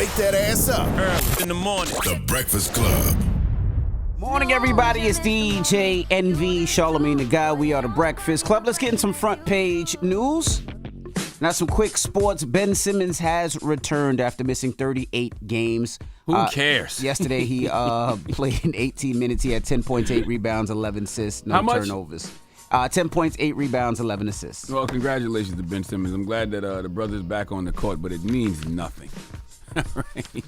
wake that ass up. Early in the morning. The Breakfast Club. Morning, everybody. It's DJ NV, Charlamagne the Guy. We are the Breakfast Club. Let's get in some front page news. Now, some quick sports. Ben Simmons has returned after missing 38 games. Who cares? Yesterday, he played in 18 minutes. He had 10 points, 8 rebounds, 11 assists, no turnovers. 10 points, 8 rebounds, 11 assists. Well, congratulations to Ben Simmons. I'm glad that the brother's back on the court, but it means nothing. Right?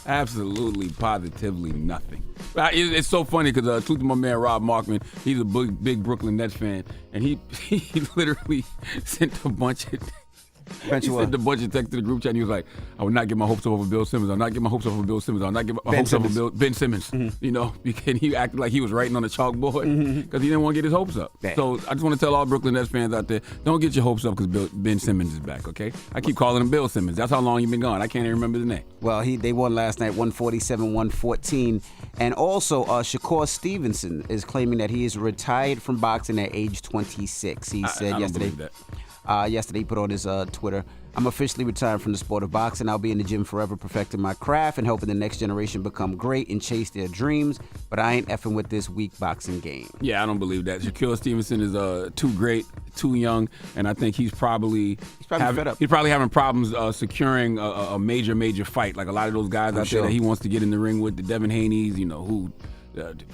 Absolutely, positively nothing. It's so funny because truth to my man Rob Markman, he's a big Brooklyn Nets fan, and he literally sent a bunch of texts to the group chat, and he was like, I would not get my hopes up over Bill Simmons. I'll not get my hopes up over Bill Simmons. I'll not get my hopes up over Ben Simmons. Mm-hmm. You know, and he acted like he was writing on the chalkboard because he didn't want to get his hopes up. Damn. So I just want to tell all Brooklyn Nets fans out there, don't get your hopes up because Ben Simmons is back, okay? I keep calling him Bill Simmons. That's how long he's been gone. I can't even remember the name. Well, they won last night, 147-114. And also, Shakur Stevenson is claiming that he is retired from boxing at age 26. He said I yesterday. Yesterday, he put on his Twitter, I'm officially retired from the sport of boxing. I'll be in the gym forever perfecting my craft and helping the next generation become great and chase their dreams. But I ain't effing with this weak boxing game. Yeah, I don't believe that. Shakur Stevenson is too great, too young, and I think he's probably fed up. He's probably having problems securing a major fight. Like a lot of those guys out there that he wants to get in the ring with, the Devin Haney's,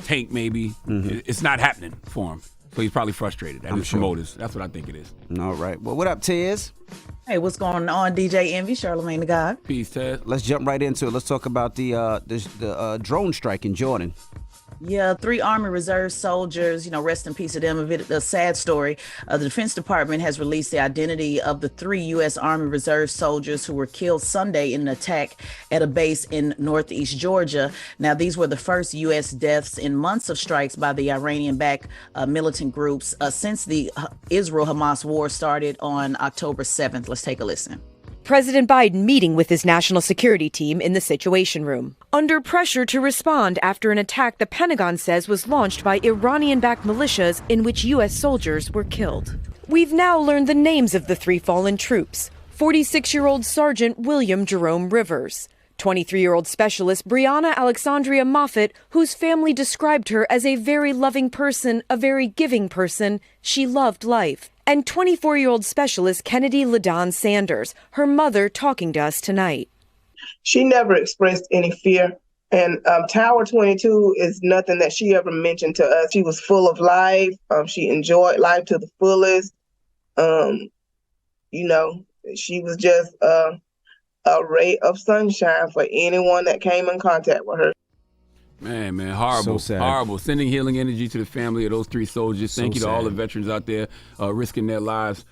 Tank maybe. Mm-hmm. It's not happening for him. So he's probably frustrated at his promoters. That's what I think it is. All right. Well, what up, Tez? Hey, what's going on, DJ Envy, Charlamagne the God? Peace, Ted. Let's jump right into it. Let's talk about the drone strike in Jordan. Yeah, 3 Army Reserve soldiers, rest in peace to them. A sad story. The Defense Department has released the identity of the 3 U.S. Army Reserve soldiers who were killed Sunday in an attack at a base in northeast Georgia. Now, these were the first U.S. deaths in months of strikes by the Iranian-backed militant groups since the Israel-Hamas war started on October 7th. Let's take a listen. President Biden meeting with his national security team in the Situation Room. Under pressure to respond after an attack the Pentagon says was launched by Iranian-backed militias in which U.S. soldiers were killed. We've now learned the names of the 3 fallen troops. 46-year-old Sergeant William Jerome Rivers. 23-year-old specialist Brianna Alexandria Moffett, whose family described her as a very loving person, a very giving person. She loved life. And 24-year-old specialist Kennedy LaDon Sanders, her mother talking to us tonight. She never expressed any fear. And Tower 22 is nothing that she ever mentioned to us. She was full of life. She enjoyed life to the fullest. She was just a ray of sunshine for anyone that came in contact with her. Man, horrible, so sad. Horrible. Sending healing energy to the family of those 3 soldiers. Thank you to sad. all the veterans out there risking their lives,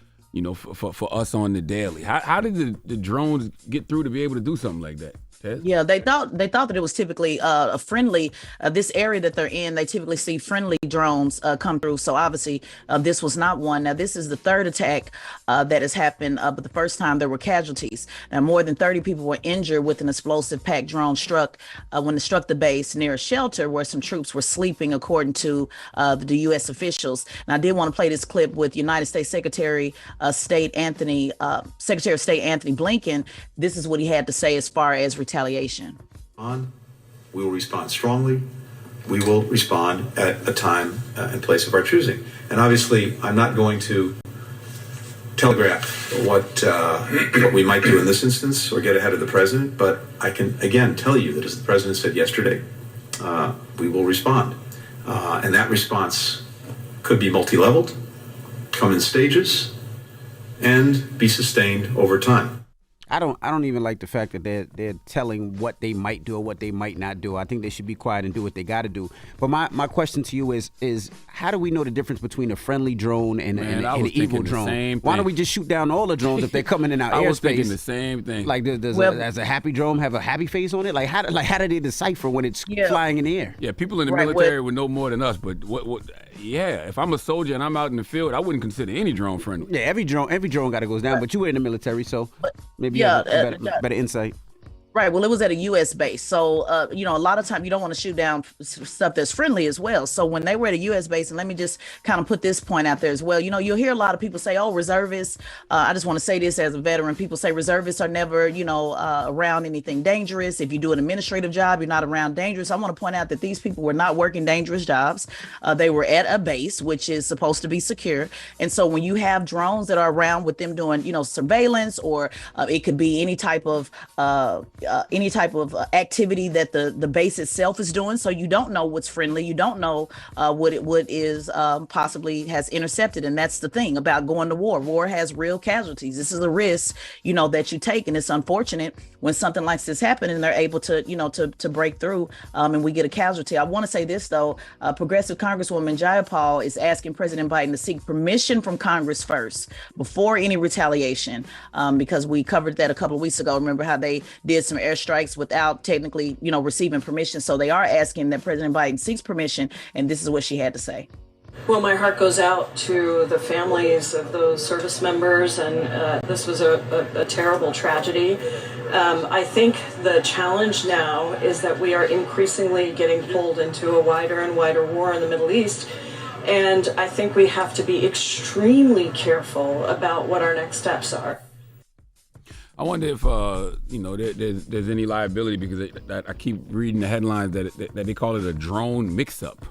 for us on the daily. How did the drones get through to be able to do something like that? Ted? Yeah, they thought that it was typically a friendly. This area that they're in, they typically see friendly drones come through. So obviously, this was not one. Now, this is the 3rd attack that has happened, but the first time there were casualties. Now, more than 30 people were injured with an explosive packed drone struck when it struck the base near a shelter where some troops were sleeping, according to the U.S. officials. And I did want to play this clip with United States Secretary of State Anthony Blinken. This is what he had to say as far as retaliation. We will respond strongly. We will respond at a time and place of our choosing. And obviously, I'm not going to telegraph what we might do in this instance or get ahead of the president, but I can, again, tell you that as the president said yesterday, we will respond. And that response could be multi-leveled, come in stages, and be sustained over time. I don't even like the fact that they're telling what they might do or what they might not do. I think they should be quiet and do what they got to do. But my question to you is how do we know the difference between a friendly drone and an evil drone? Why don't we just shoot down all the drones if they're coming in our airspace? I was thinking the same thing. Like does a happy drone have a happy face on it? Like how do they decipher when it's flying in the air? Yeah, people in the military would know more than us. But what? Yeah, if I'm a soldier and I'm out in the field, I wouldn't consider any drone friendly. Yeah, every drone got to go down. But you were in the military, so maybe you have better insight. Right. Well, it was at a U.S. base. So, a lot of time you don't want to shoot down stuff that's friendly as well. So when they were at a U.S. base, and let me just kind of put this point out there as well. You'll hear a lot of people say, oh, reservists. I just want to say this as a veteran. People say reservists are never, around anything dangerous. If you do an administrative job, you're not around dangerous. I want to point out that these people were not working dangerous jobs. They were at a base, which is supposed to be secure. And so when you have drones that are around with them doing, surveillance, or it could be any type of activity that the base itself is doing. So you don't know what's friendly. You don't know what is possibly has intercepted. And that's the thing about going to war. War has real casualties. This is a risk, that you take. And it's unfortunate when something like this happens and they're able to, to break through and we get a casualty. I want to say this, though. Progressive Congresswoman Ciofalo is asking President Biden to seek permission from Congress first before any retaliation, because we covered that a couple of weeks ago. Remember how they did some airstrikes without technically, receiving permission. So they are asking that President Biden seeks permission. And this is what she had to say. Well, my heart goes out to the families of those service members, and this was a terrible tragedy. I think the challenge now is that we are increasingly getting pulled into a wider and wider war in the Middle East. And I think we have to be extremely careful about what our next steps are. I wonder if there's any liability, because I keep reading the headlines that they call it a drone mix-up.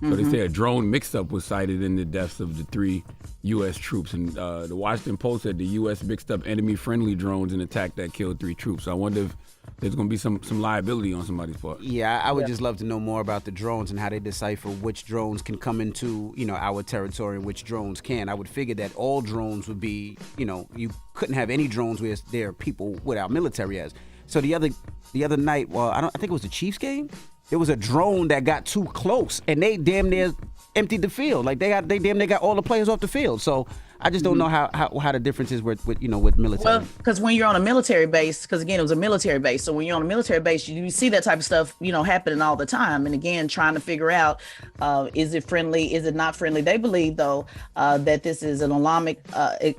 So they say a drone mix-up was cited in the deaths of the 3 U.S. troops. And the Washington Post said the U.S. mixed up enemy-friendly drones in an attack that killed 3 troops. So I wonder if there's going to be some liability on somebody's part. Yeah, I would just love to know more about the drones and how they decipher which drones can come into, our territory and which drones can. I would figure that all drones would be, you couldn't have any drones where there are people without military as. So the other night, I think it was the Chiefs game. There was a drone that got too close, and they damn near emptied the field. Like they damn near got all the players off the field. So I just don't know how the difference is with military. Well, because when you're on a military base, because again, it was a military base. So when you're on a military base, you see that type of stuff, happening all the time. And again, trying to figure out, is it friendly? Is it not friendly? They believe, though, that this is an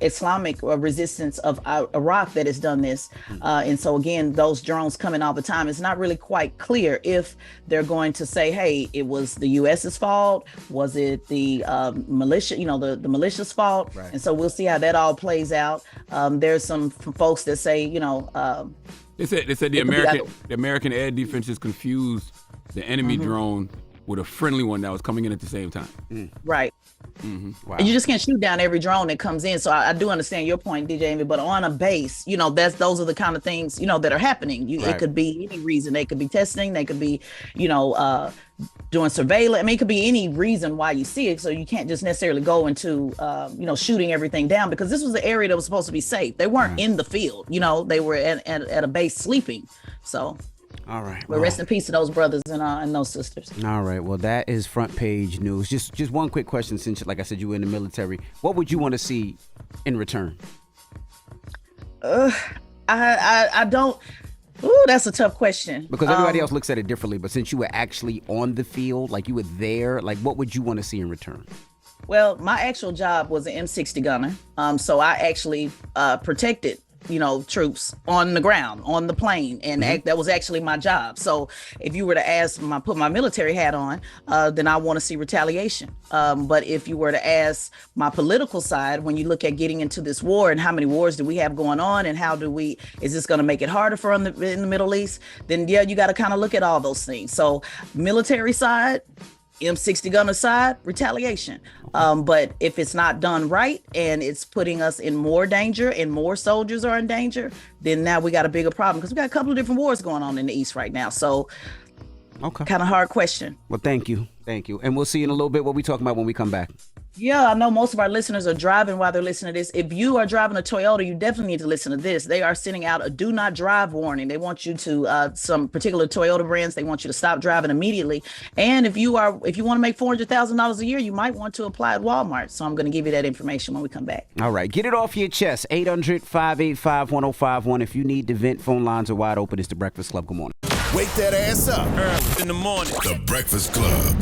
Islamic resistance of Iraq that has done this. And so again, those drones coming all the time. It's not really quite clear if they're going to say, hey, it was the U.S.'s fault. Was it the militia, the militia's fault? Right. And so we'll see how that all plays out. There's some folks that say, they said the American air defenses confused the enemy drone with a friendly one that was coming in at the same time. Right. Wow. And you just can't shoot down every drone that comes in. So I do understand your point, DJ Envy, but on a base, those are the kind of things, that are happening. It could be any reason. They could be testing. They could be, doing surveillance. I mean, it could be any reason why you see it. So you can't just necessarily go into, shooting everything down, because this was the area that was supposed to be safe. They weren't in the field. They were at a base sleeping. So. All right. Well, rest in peace to those brothers and those sisters. All right. Well, that is front page news. Just one quick question, since, like I said, you were in the military. What would you want to see in return? I don't. Ooh, that's a tough question. Because everybody else looks at it differently. But since you were actually on the field, like you were there, like what would you want to see in return? Well, my actual job was an M60 gunner. So I actually protected troops on the ground, on the plane, and that was actually my job. So if you were to put my military hat on, then I want to see retaliation. But if you were to ask my political side, when you look at getting into this war and how many wars do we have going on, and is this going to make it harder for in the Middle East, then yeah, you got to kind of look at all those things. So military side, M60 gunner side, retaliation. But if it's not done right and it's putting us in more danger and more soldiers are in danger, then now we got a bigger problem, because we got a couple of different wars going on in the East right now. So kind of hard question. Well, thank you. And we'll see you in a little bit what we talking about when we come back. Yeah, I know most of our listeners are driving while they're listening to this. If you are driving a Toyota, you definitely need to listen to this. They are sending out a do not drive warning. They want you to, some particular Toyota brands, they want you to stop driving immediately. And if you want to make $400,000 a year, you might want to apply at Walmart. So I'm going to give you that information when we come back. All right. Get it off your chest. 800-585-1051. If you need to vent, phone lines are wide open. It's The Breakfast Club. Good morning. Wake that ass up. Early in the morning. The Breakfast Club.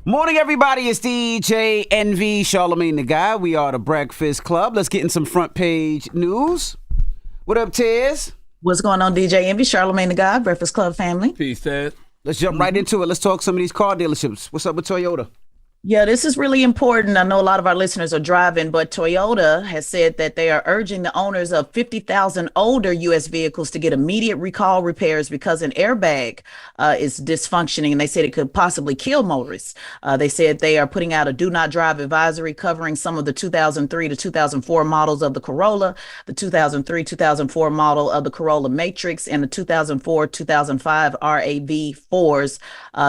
Morning, everybody. It's DJ Envy, Charlamagne the Guy. We are The Breakfast Club. Let's get in some front page news. What up, Tez? What's going on, DJ Envy, Charlamagne the God, Breakfast Club family? Peace, Ted. Let's jump right into it. Let's talk some of these car dealerships. What's up with Toyota? Yeah, this is really important. I know a lot of our listeners are driving, but Toyota has said that they are urging the owners of 50,000 older U.S. vehicles to get immediate recall repairs because an airbag is dysfunctioning, and they said it could possibly kill motorists. They said they are putting out a do not drive advisory covering some of the 2003 to 2004 models of the Corolla, the 2003-2004 model of the Corolla Matrix, and the 2004-2005 RAV4s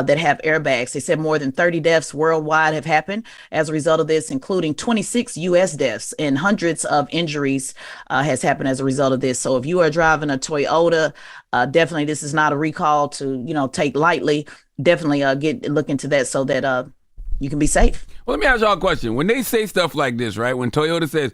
that have airbags. They said more than 30 deaths worldwide have happened as a result of this, including 26 U.S. deaths, and hundreds of injuries has happened as a result of this. So if you are driving a Toyota, definitely this is not a recall to take lightly. Definitely look into that so that you can be safe. Well, let me ask y'all a question. When they say stuff like this, right? When Toyota says,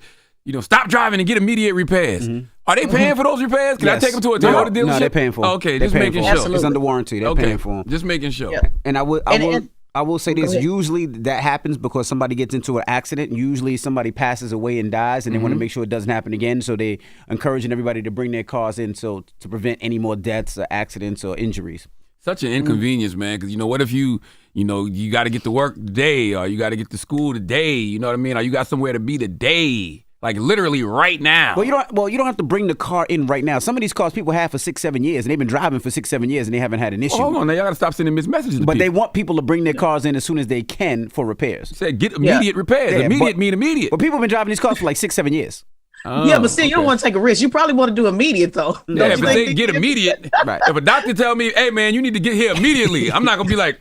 stop driving and get immediate repairs. Mm-hmm. Are they paying for those repairs? Can I take them to a Toyota dealership? No, they're paying for them. Okay, just making sure. Absolutely. It's under warranty. They're paying for them. Just making sure. Yeah. And I will say this, usually that happens because somebody gets into an accident. Usually somebody passes away and dies, and they want to make sure it doesn't happen again. So they encouraging everybody to bring their cars in to prevent any more deaths or accidents or injuries. Such an inconvenience, man, because what if you got to get to work today, or you got to get to school today, you know what I mean? Or you got somewhere to be today. Like literally right now. Well, you don't have to bring the car in right now. Some of these cars people have for 6-7 years, and they've been driving for 6-7 years, and they haven't had an issue. Hold on, now y'all got to stop sending missed messages. But they want people to bring their cars in as soon as they can for repairs. Said get immediate repairs. Yeah, immediate mean immediate. But people have been driving these cars for like 6-7 years. Yeah, but still, you don't want to take a risk. You probably want to do immediate, though. Yeah, but they get immediate. Right. If a doctor tell me, hey, man, you need to get here immediately, I'm not going to be like,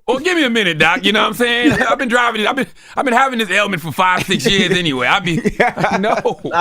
well, give me a minute, doc. You know what I'm saying? I've been driving it. I've been having this ailment for 5-6 years anyway. I'll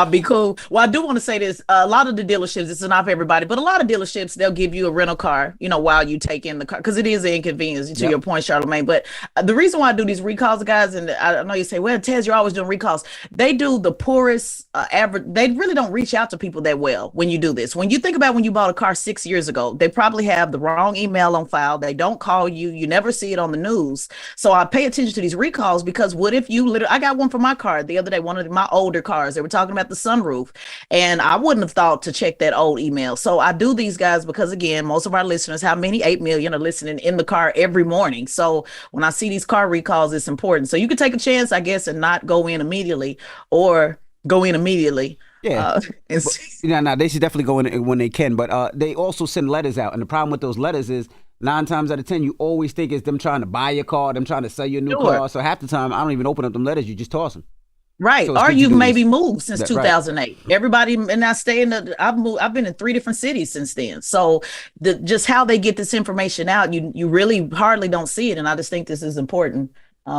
be cool. Well, I do want to say this. A lot of the dealerships, it's not for everybody, but a lot of dealerships, they'll give you a rental car, while you take in the car, because it is an inconvenience to your point, Charlamagne. But the reason why I do these recalls, guys, and I know you say, well, Tez, you're always doing recalls. They do the poorest average. They really don't reach out to people that well when you do this. When you think about when you bought a car 6 years ago, they probably have the wrong email on file. They don't call you. You never see it on the news. So I pay attention to these recalls because what if I got one for my car the other day, one of my older cars. They were talking about the sunroof, and I wouldn't have thought to check that old email. So I do these, guys, because again, most of our listeners, how many 8 million are listening in the car every morning. So when I see these car recalls, it's important. So you could take a chance, I guess, and not go in immediately, or go in immediately. Yeah, they should definitely go in when they can. But they also send letters out, and the problem with those letters is 9 times out of 10, you always think it's them trying to buy your car, them trying to sell you a new car. So half the time, I don't even open up them letters. You just toss them. Right, so or you've maybe moved since 2008. Right. Everybody, and I stay I've been in 3 different cities since then. So just how they get this information out, you really hardly don't see it, and I just think this is important.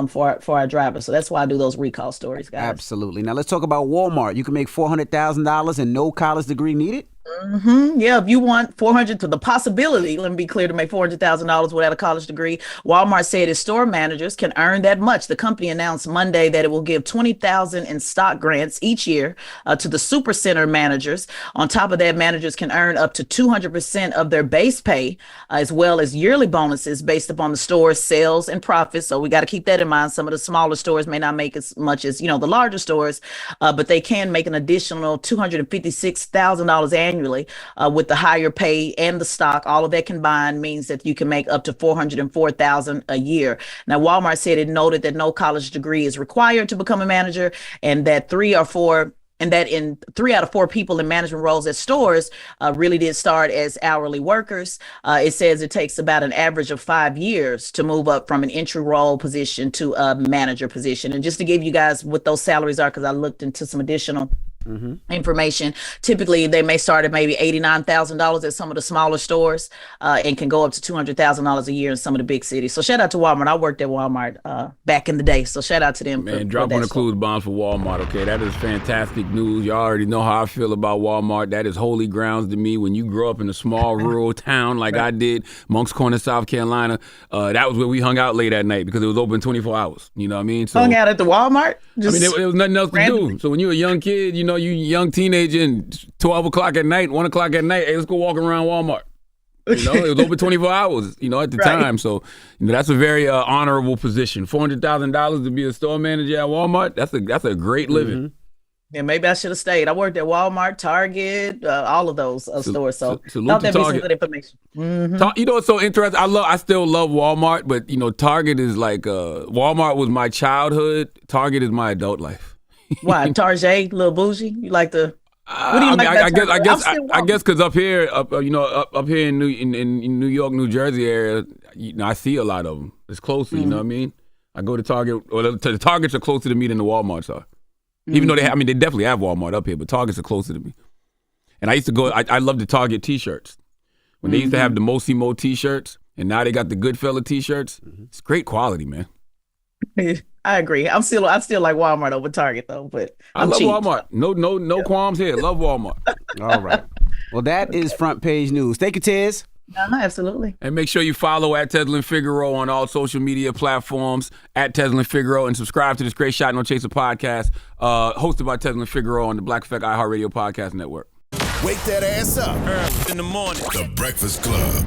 For our drivers. So that's why I do those recall stories, guys. Absolutely. Now let's talk about Walmart. You can make $400,000 and no college degree needed. Mm-hmm. Yeah, if you want 400 to the possibility, let me be clear, to make $400,000 without a college degree, Walmart said its store managers can earn that much. The company announced Monday that it will give $20,000 in stock grants each year to the supercenter managers. On top of that, managers can earn up to 200% of their base pay, as well as yearly bonuses based upon the store's sales and profits. So we got to keep that in mind. Some of the smaller stores may not make as much as the larger stores, but they can make an additional $256,000 annually. With the higher pay and the stock, all of that combined means that you can make up to $404,000 a year. Now, Walmart said it noted that no college degree is required to become a manager, and that 3 out of 4 people in management roles at stores really did start as hourly workers. It says it takes about an average of 5 years to move up from an entry role position to a manager position. And just to give you guys what those salaries are, because I looked into some additional information. Typically, they may start at maybe $89,000 at some of the smaller stores and can go up to $200,000 a year in some of the big cities. So shout out to Walmart. I worked at Walmart back in the day. So shout out to them. Man, drop on the clues bombs for Walmart, okay? That is fantastic news. Y'all already know how I feel about Walmart. That is holy grounds to me. When you grow up in a small rural town like I did, Moncks Corner, South Carolina, that was where we hung out late at night because it was open 24 hours. You know what I mean? So, hung out at the Walmart? There was nothing else to do. So when you're a young kid, you young teenager, and 12 o'clock at night, 1 o'clock at night, hey, let's go walk around Walmart. It was open 24 hours, at the time. So, that's a very honorable position. $400,000 to be a store manager at Walmart, that's a great living. Yeah, maybe I should have stayed. I worked at Walmart, Target, all of those stores. So salute thought to that'd be some Target. good information. You know what's so interesting? I still love Walmart, but you know, Target is like Walmart was my childhood. Target is my adult life. Why, Target, little bougie? You like the? What do you like? I guess because up here, up here in New York, New Jersey area, you know, I see a lot of them. It's closer, you know what I mean? I go to Target, or the Targets are closer to me than the Walmarts are. Even though they definitely have Walmart up here, but Targets are closer to me. And I used to go. I love the Target T-shirts when they used to have the Mosi Mo T-shirts, and now they got the Goodfella T-shirts. It's great quality, man. I agree. I still like Walmart over Target though, but I love Walmart. No qualms here. Love Walmart. All right. Well, that is front page news. Thank you, Tiz. Absolutely. And make sure you follow at Teslin Figaro on all social media platforms, at Teslin Figaro, and subscribe to this Great Shot No Chaser podcast, hosted by Teslin Figaro on the Black Effect iHeartRadio Podcast Network. Wake that ass up early in the morning. The Breakfast Club.